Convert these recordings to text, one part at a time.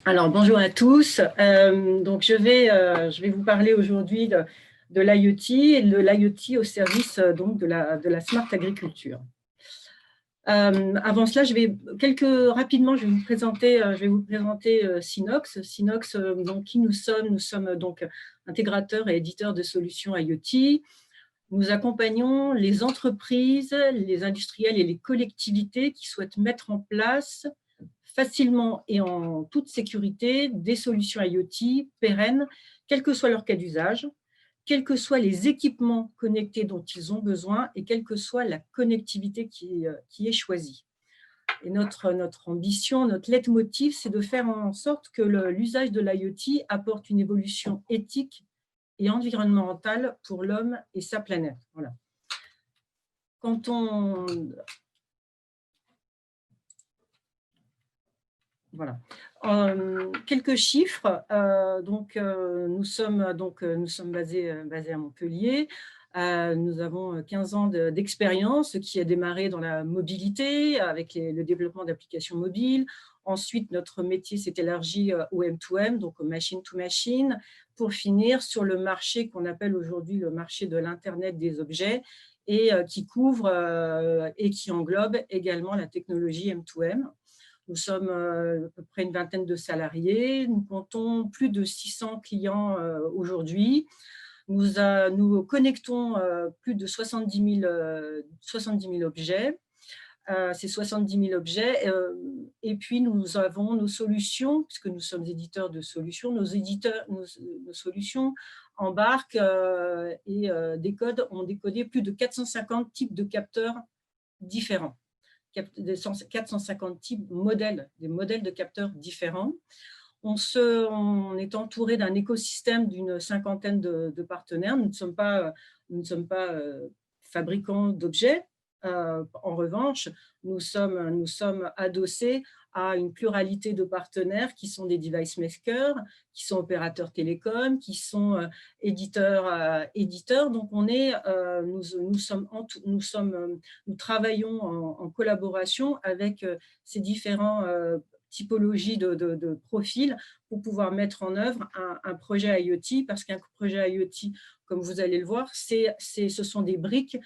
Alors, bonjour à tous. Donc, je vais vous parler aujourd'hui de l'IoT et de l'IoT au service donc de la smart agriculture. Avant cela, rapidement, je vais vous présenter Synox. Synox, donc, qui nous sommes? Nous sommes donc intégrateurs et éditeurs de solutions IoT. Nous accompagnons les entreprises, les industriels et les collectivités qui souhaitent mettre en place facilement et en toute sécurité des solutions IoT pérennes, quel que soit leur cas d'usage, quels que soient les équipements connectés dont ils ont besoin et quelle que soit la connectivité qui est choisie. Et notre ambition, notre leitmotiv, c'est de faire en sorte que l'usage de l'IoT apporte une évolution éthique et environnementale pour l'homme et sa planète. Voilà. Quand on Voilà. Quelques chiffres. Nous sommes basés à Montpellier. Nous avons 15 ans d'expérience, ce qui a démarré dans la mobilité avec le développement d'applications mobiles. Ensuite, notre métier s'est élargi au M2M, donc au machine to machine, pour finir sur le marché qu'on appelle aujourd'hui le marché de l'Internet des objets et qui couvre et qui englobe également la technologie M2M. Nous sommes à peu près une vingtaine de salariés. Nous comptons plus de 600 clients aujourd'hui. Nous connectons plus de 70 000 objets. Ces 70 000 objets. Et puis, nous avons nos solutions, puisque nous sommes éditeurs de solutions. Nos solutions embarquent et ont décodé plus de 450 types de capteurs différents. 450 types des modèles de capteurs différents. On est entouré d'un écosystème d'une cinquantaine de partenaires. Nous ne sommes pas fabricants d'objets. En revanche, nous sommes adossés à une pluralité de partenaires qui sont des device makers, qui sont opérateurs télécoms, qui sont éditeurs. Donc, nous travaillons en collaboration avec ces différents typologies de profils pour pouvoir mettre en œuvre un projet IoT, parce qu'un projet IoT, comme vous allez le voir, ce sont des briques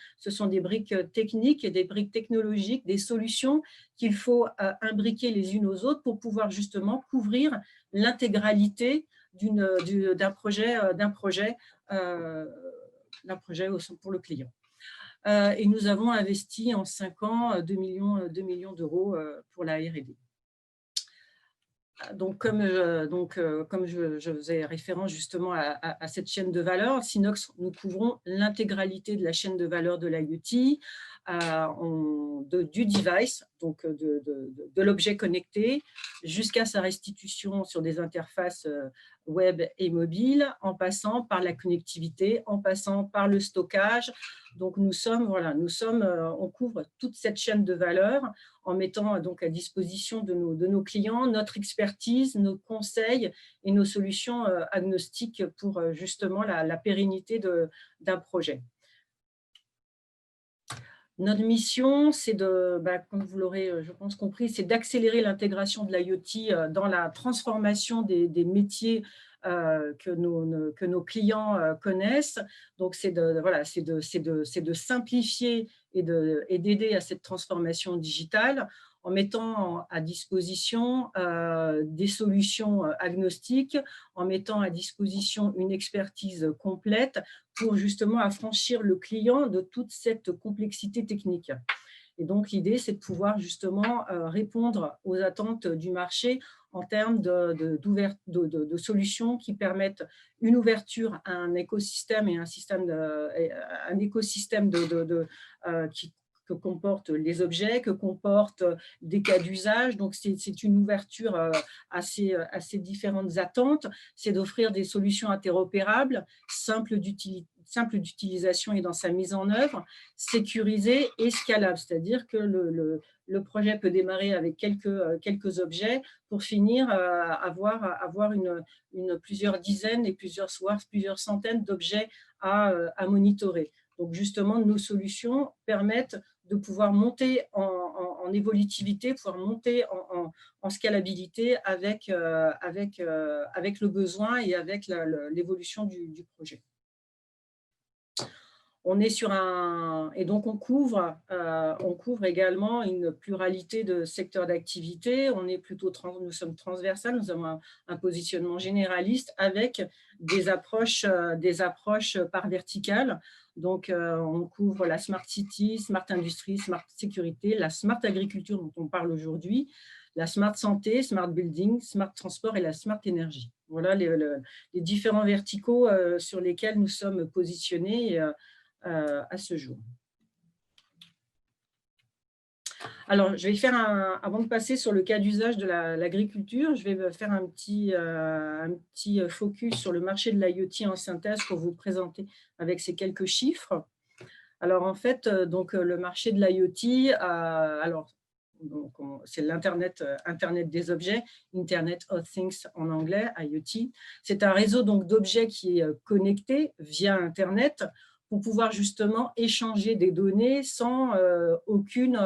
techniques et des briques technologiques, des solutions qu'il faut imbriquer les unes aux autres pour pouvoir justement couvrir l'intégralité d'un projet pour le client. Et nous avons investi en 5 ans 2 millions d'euros pour la R&D. Donc, comme je faisais référence justement à cette chaîne de valeur, Synox, nous couvrons l'intégralité de la chaîne de valeur de l'IoT, du device, donc de l'objet connecté, jusqu'à sa restitution sur des interfaces web et mobiles, en passant par la connectivité, en passant par le stockage. Donc, on couvre toute cette chaîne de valeur en mettant donc à disposition de nos clients notre expertise, nos conseils et nos solutions agnostiques pour justement la pérennité d'un projet. Notre mission, c'est comme vous l'aurez, je pense, compris, c'est d'accélérer l'intégration de l'IoT dans la transformation des métiers que nos clients connaissent. Donc, c'est de simplifier et d'aider à cette transformation digitale en mettant à disposition des solutions agnostiques, en mettant à disposition une expertise complète pour justement affranchir le client de toute cette complexité technique. Et donc, l'idée, c'est de pouvoir justement répondre aux attentes du marché en termes de solutions qui permettent une ouverture à un écosystème et un écosystème que comportent les objets, que comportent des cas d'usage. Donc, c'est une ouverture à ces différentes attentes. C'est d'offrir des solutions interopérables, simples d'utilisation et dans sa mise en œuvre, sécurisée et scalable. C'est-à-dire que le projet peut démarrer avec quelques objets pour finir avoir plusieurs dizaines et plusieurs centaines d'objets à monitorer. Donc, justement, nos solutions permettent de pouvoir monter en évolutivité, pouvoir monter en scalabilité avec le besoin et avec l'évolution du projet. On est sur et donc on couvre également une pluralité de secteurs d'activité. Nous sommes transversales, nous avons un positionnement généraliste avec des approches par verticale. Donc, on couvre la Smart City, Smart Industry, Smart Sécurité, la Smart Agriculture dont on parle aujourd'hui, la Smart Santé, Smart Building, Smart Transport et la Smart Énergie. Voilà les différents verticaux sur lesquels nous sommes positionnés à ce jour. Alors, je vais faire avant de passer sur le cas d'usage de l'agriculture, je vais faire un petit focus sur le marché de l'IoT en synthèse pour vous présenter avec ces quelques chiffres. Alors, en fait, donc, le marché de l'IoT, c'est l'Internet Internet des objets, Internet of Things en anglais, IoT. C'est un réseau d'objets qui est connecté via Internet pour pouvoir justement échanger des données sans aucune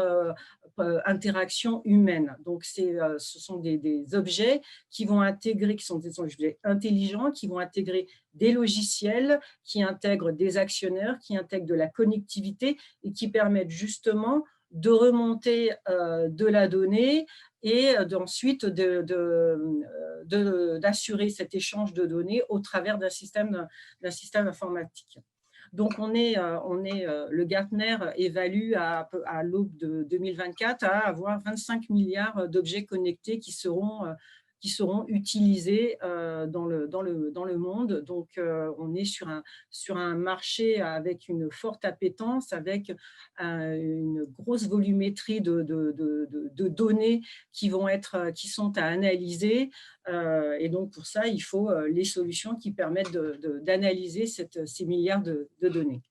interaction humaine. Donc, ce sont des objets qui vont intégrer, qui sont des objets intelligents, qui vont intégrer des logiciels, qui intègrent des actionneurs, qui intègrent de la connectivité et qui permettent justement de remonter de la donnée et ensuite d'assurer cet échange de données au travers d'un système informatique. Donc, le Gartner évalue à l'aube de 2024 à avoir 25 milliards d'objets connectés qui seront utilisés dans le monde. Donc, on est sur un marché avec une forte appétence, avec une grosse volumétrie de données qui sont à analyser. Et donc, pour ça, il faut les solutions qui permettent d'analyser ces milliards de données.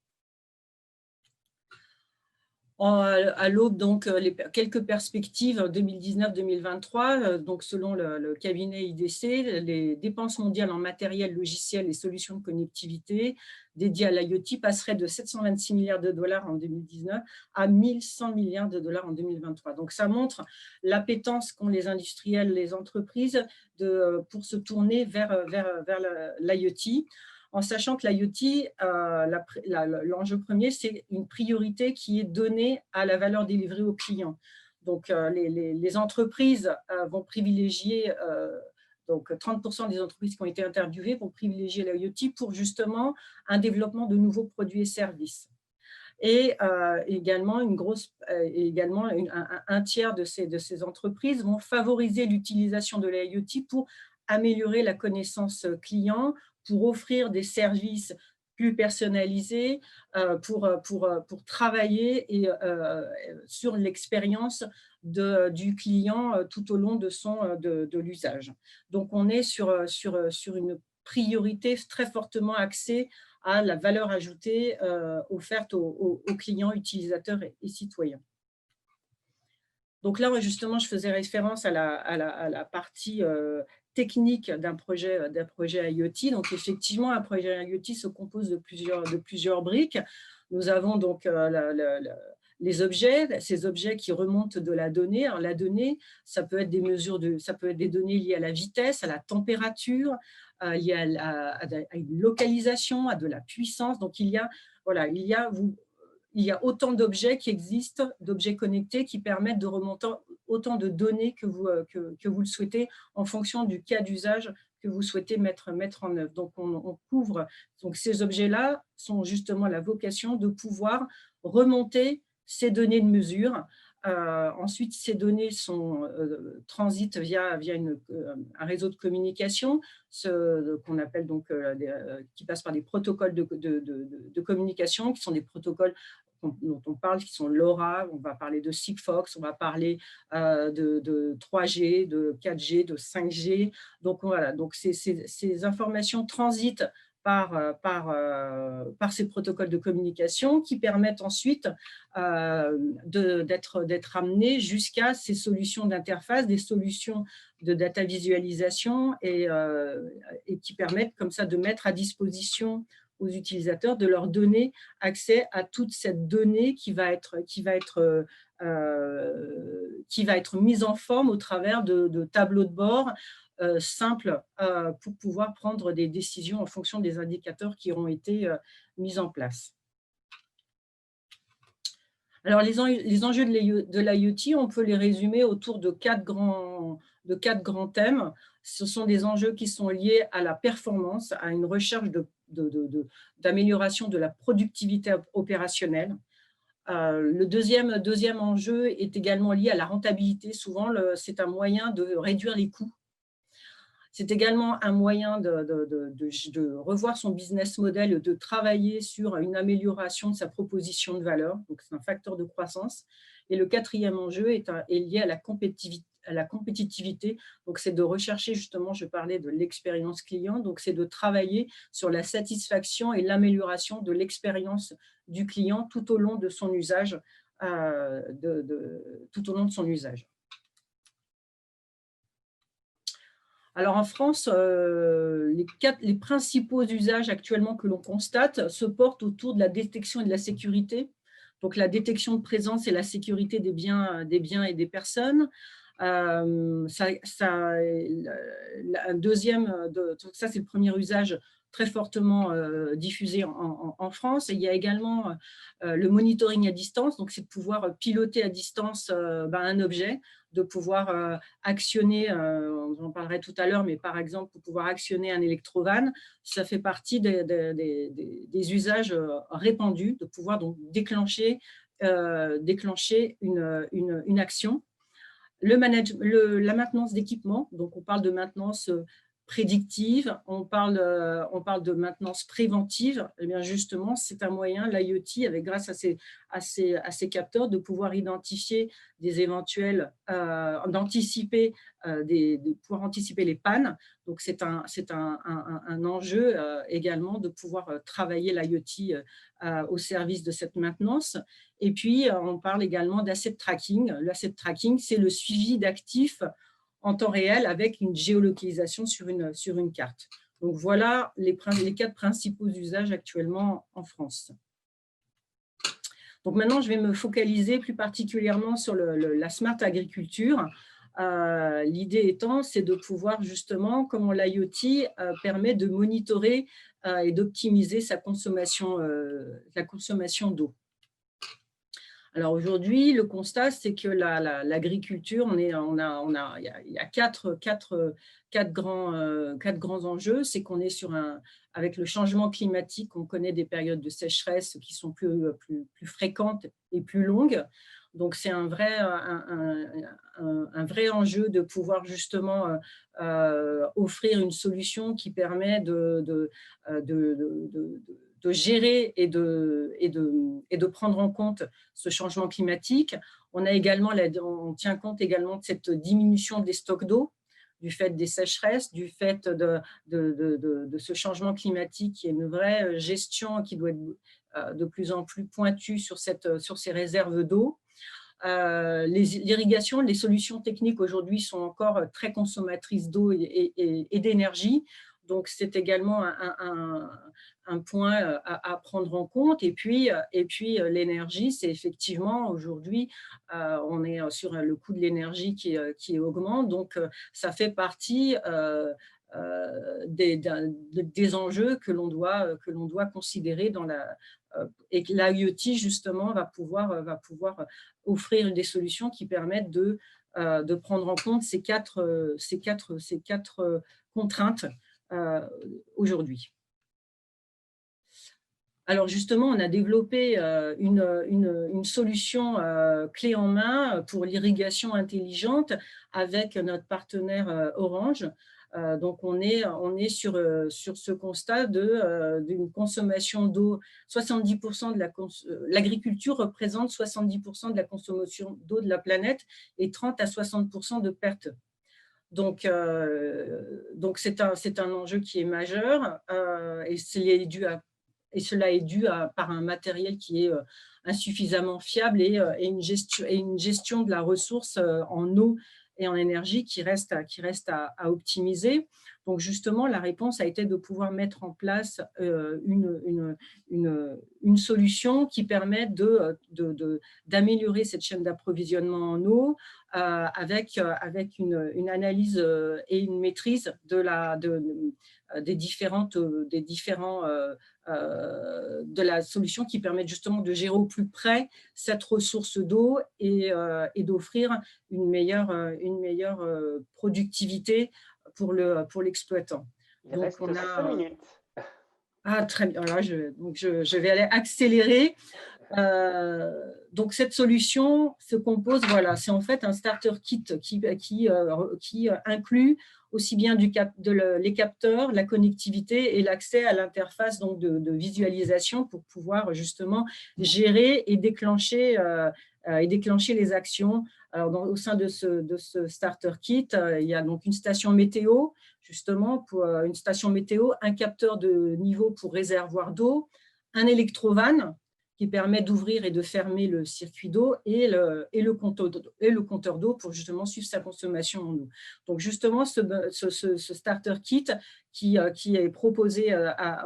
À l'aube, donc, quelques perspectives 2019-2023, donc selon le cabinet IDC, les dépenses mondiales en matériel, logiciel et solutions de connectivité dédiées à l'IoT passeraient de 726 milliards de dollars en 2019 à 1100 milliards de dollars en 2023. Donc, ça montre l'appétence qu'ont les industriels, les entreprises pour se tourner vers l'IoT. En sachant que l'IoT, l'enjeu premier, c'est une priorité qui est donnée à la valeur délivrée aux clients. Donc, les entreprises vont privilégier, donc 30% des entreprises qui ont été interviewées vont privilégier l'IoT pour justement un développement de nouveaux produits et services. Et également, un tiers de ces entreprises vont favoriser l'utilisation de l'IoT pour améliorer la connaissance client, pour offrir des services plus personnalisés, pour travailler sur l'expérience du client tout au long de l'usage. Donc, on est sur une priorité très fortement axée à la valeur ajoutée offerte aux clients, utilisateurs et citoyens. Donc là, justement, je faisais référence à la partie technique d'un projet IoT. Donc, effectivement, un projet IoT se compose de plusieurs briques. Nous avons donc les objets, ces objets qui remontent de la donnée. Alors, la donnée, ça peut être des données liées à la vitesse, à la température, liées à une localisation, à de la puissance. Donc, il y a autant d'objets qui existent, d'objets connectés qui permettent de remonter autant de données que vous le souhaitez en fonction du cas d'usage que vous souhaitez mettre en œuvre. Donc, on couvre. Donc, ces objets-là sont justement la vocation de pouvoir remonter ces données de mesure. Ensuite, ces données transitent via un réseau de communication qu'on appelle donc, qui passe par des protocoles de communication, qui sont des protocoles dont on parle, qui sont LoRa, on va parler de Sigfox, on va parler de 3G, de 4G, de 5G. Donc, voilà, donc ces informations transitent par ces protocoles de communication qui permettent ensuite d'être amenés jusqu'à ces solutions d'interface, des solutions de data visualisation et qui permettent comme ça de mettre à disposition aux utilisateurs, de leur donner accès à toute cette donnée qui va être mise en forme au travers de tableaux de bord simples pour pouvoir prendre des décisions en fonction des indicateurs qui auront été mis en place. Alors, les enjeux de l'IoT, on peut les résumer autour de quatre grands thèmes. Ce sont des enjeux qui sont liés à la performance, à une recherche d'amélioration de la productivité opérationnelle. Le deuxième enjeu est également lié à la rentabilité. Souvent, c'est un moyen de réduire les coûts. C'est également un moyen de revoir son business model, de travailler sur une amélioration de sa proposition de valeur. Donc, c'est un facteur de croissance. Et le quatrième enjeu est lié à la compétitivité. Donc, c'est de rechercher justement, je parlais de l'expérience client, donc c'est de travailler sur la satisfaction et l'amélioration de l'expérience du client tout au long de son usage. Alors en France, les principaux usages actuellement que l'on constate se portent autour de la détection et de la sécurité. Donc la détection de présence et la sécurité des biens et des personnes. Un deuxième, ça c'est le premier usage très fortement diffusé en France. Et il y a également le monitoring à distance, donc c'est de pouvoir piloter à distance un objet, de pouvoir actionner, on en parlerait tout à l'heure, mais par exemple, pour pouvoir actionner un électrovan, ça fait partie des usages répandus, de pouvoir donc déclencher une action. La maintenance d'équipement, donc on parle de maintenance prédictive, on parle de maintenance préventive. Et bien justement, c'est un moyen, l'IoT, grâce à ces capteurs, de pouvoir identifier des éventuels, d'anticiper pouvoir anticiper les pannes. Donc c'est un enjeu également de pouvoir travailler l'IoT au service de cette maintenance. Et puis, on parle également d'asset tracking. L'asset tracking, c'est le suivi d'actifs en temps réel avec une géolocalisation sur une carte. Donc, voilà les quatre principaux usages actuellement en France. Donc, maintenant, je vais me focaliser plus particulièrement sur la smart agriculture. L'idée étant, c'est de pouvoir justement, comment l'IoT permet de monitorer et d'optimiser sa consommation d'eau. Alors aujourd'hui, le constat, c'est que l'agriculture, il y a quatre grands enjeux. C'est qu'on est avec le changement climatique, on connaît des périodes de sécheresse qui sont plus fréquentes et plus longues. Donc c'est un vrai enjeu de pouvoir justement offrir une solution qui permet de gérer et de prendre en compte ce changement climatique. On tient compte également de cette diminution des stocks d'eau, du fait des sécheresses, du fait de ce changement climatique qui est une vraie gestion qui doit être de plus en plus pointue sur ces réserves d'eau. L'irrigation, les solutions techniques aujourd'hui sont encore très consommatrices d'eau et d'énergie. Donc, c'est également un point à prendre en compte. Et puis l'énergie, c'est effectivement aujourd'hui, on est sur le coût de l'énergie qui augmente. Donc, ça fait partie des enjeux que l'on doit considérer et que l'IoT, justement, va pouvoir offrir des solutions qui permettent de prendre en compte ces quatre contraintes aujourd'hui. Alors justement, on a développé une solution clé en main pour l'irrigation intelligente avec notre partenaire Orange. Donc on est sur ce constat d'une consommation d'eau. 70% de l'agriculture représente 70% de la consommation d'eau de la planète et 30 à 60% de pertes. Donc c'est un enjeu qui est majeur et cela est dû par un matériel qui est insuffisamment fiable et une gestion de la ressource en eau et en énergie qui reste à optimiser. Donc justement, la réponse a été de pouvoir mettre en place une solution qui permet d'améliorer cette chaîne d'approvisionnement en eau avec une analyse et une maîtrise de la solution qui permet justement de gérer au plus près cette ressource d'eau et d'offrir une meilleure productivité pour l'exploitant. Il Donc, reste on 5 a… minutes. Ah, très bien. Là, je vais aller accélérer. Donc, cette solution se compose, voilà, c'est en fait un starter kit qui inclut aussi bien les capteurs, la connectivité et l'accès à l'interface donc de visualisation pour pouvoir justement gérer et déclencher les actions. Alors, au sein de ce starter kit, il y a donc une station météo, justement, pour une station météo, un capteur de niveau pour réservoir d'eau, un électrovanne qui permet d'ouvrir et de fermer le circuit d'eau et le compteur d'eau pour justement suivre sa consommation en eau. Donc justement, ce starter kit qui est proposé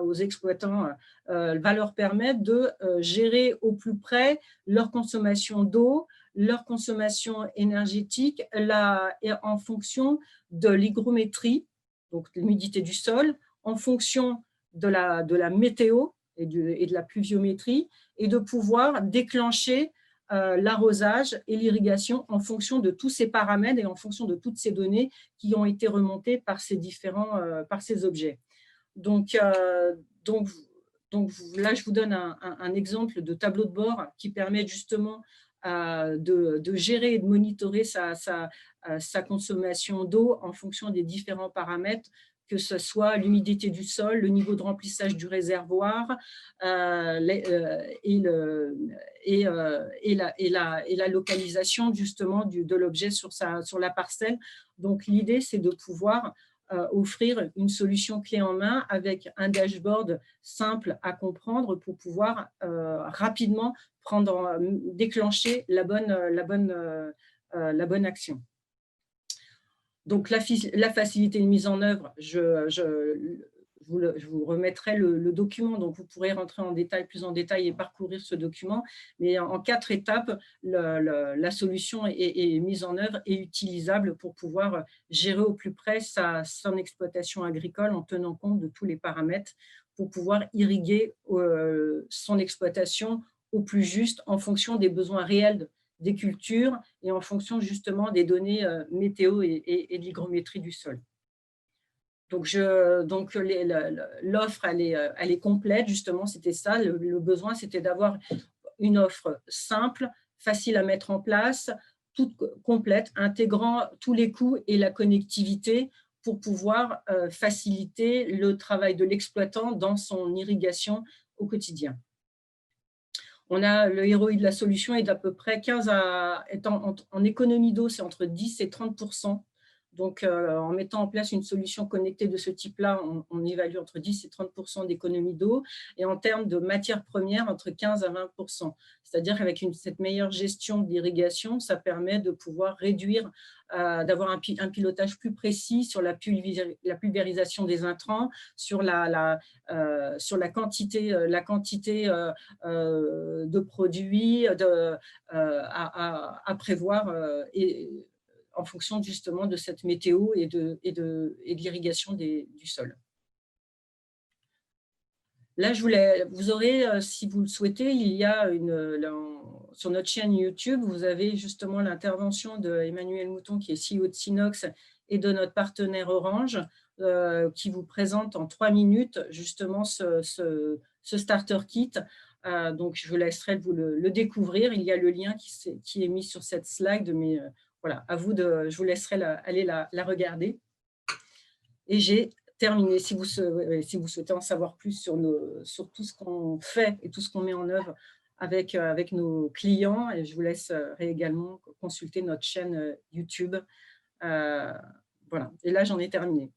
aux exploitants va leur permettre de gérer au plus près leur consommation d'eau, leur consommation énergétique et en fonction de l'hygrométrie, donc l'humidité du sol, en fonction de la météo et de la pluviométrie, et de pouvoir déclencher l'arrosage et l'irrigation en fonction de tous ces paramètres et en fonction de toutes ces données qui ont été remontées par ces objets. Donc là, je vous donne un exemple de tableau de bord qui permet justement de gérer et de monitorer sa consommation d'eau en fonction des différents paramètres, que ce soit l'humidité du sol, le niveau de remplissage du réservoir et la localisation justement de l'objet sur la parcelle. Donc, l'idée, c'est de pouvoir offrir une solution clé en main avec un dashboard simple à comprendre pour pouvoir rapidement déclencher la bonne action. Donc, la facilité de mise en œuvre, je vous remettrai le document, donc vous pourrez rentrer plus en détail et parcourir ce document. Mais en 4 étapes, la solution est mise en œuvre et utilisable pour pouvoir gérer au plus près son exploitation agricole en tenant compte de tous les paramètres pour pouvoir irriguer son exploitation au plus juste en fonction des besoins réels des cultures et en fonction justement des données météo et de l'hygrométrie du sol. Donc, l'offre, elle est complète, justement, c'était ça. Le besoin, c'était d'avoir une offre simple, facile à mettre en place, toute complète, intégrant tous les coûts et la connectivité pour pouvoir faciliter le travail de l'exploitant dans son irrigation au quotidien. On a le ROI de la solution est d'à peu près en économie d'eau, c'est entre 10 et 30%. Donc, en mettant en place une solution connectée de ce type-là, on évalue entre 10 et 30% d'économie d'eau. Et en termes de matières premières, entre 15 à 20%. C'est-à-dire qu'avec cette meilleure gestion de l'irrigation, ça permet de pouvoir réduire, d'avoir un pilotage plus précis sur la pulvérisation des intrants, sur la quantité de produits à prévoir en fonction justement de cette météo et de l'irrigation du sol. Là, vous aurez, si vous le souhaitez, il y a sur notre chaîne YouTube, vous avez justement l'intervention d'Emmanuel Mouton, qui est CEO de Sinox, et de notre partenaire Orange, qui vous présente en 3 minutes justement ce starter kit. Donc, je vous laisserai vous le découvrir. Il y a le lien qui est mis sur cette slide, mais voilà, je vous laisserai aller la regarder. Et j'ai terminé. Si vous souhaitez en savoir plus sur tout ce qu'on fait et tout ce qu'on met en œuvre avec nos clients, et je vous laisse également consulter notre chaîne YouTube. Voilà. Et là, j'en ai terminé.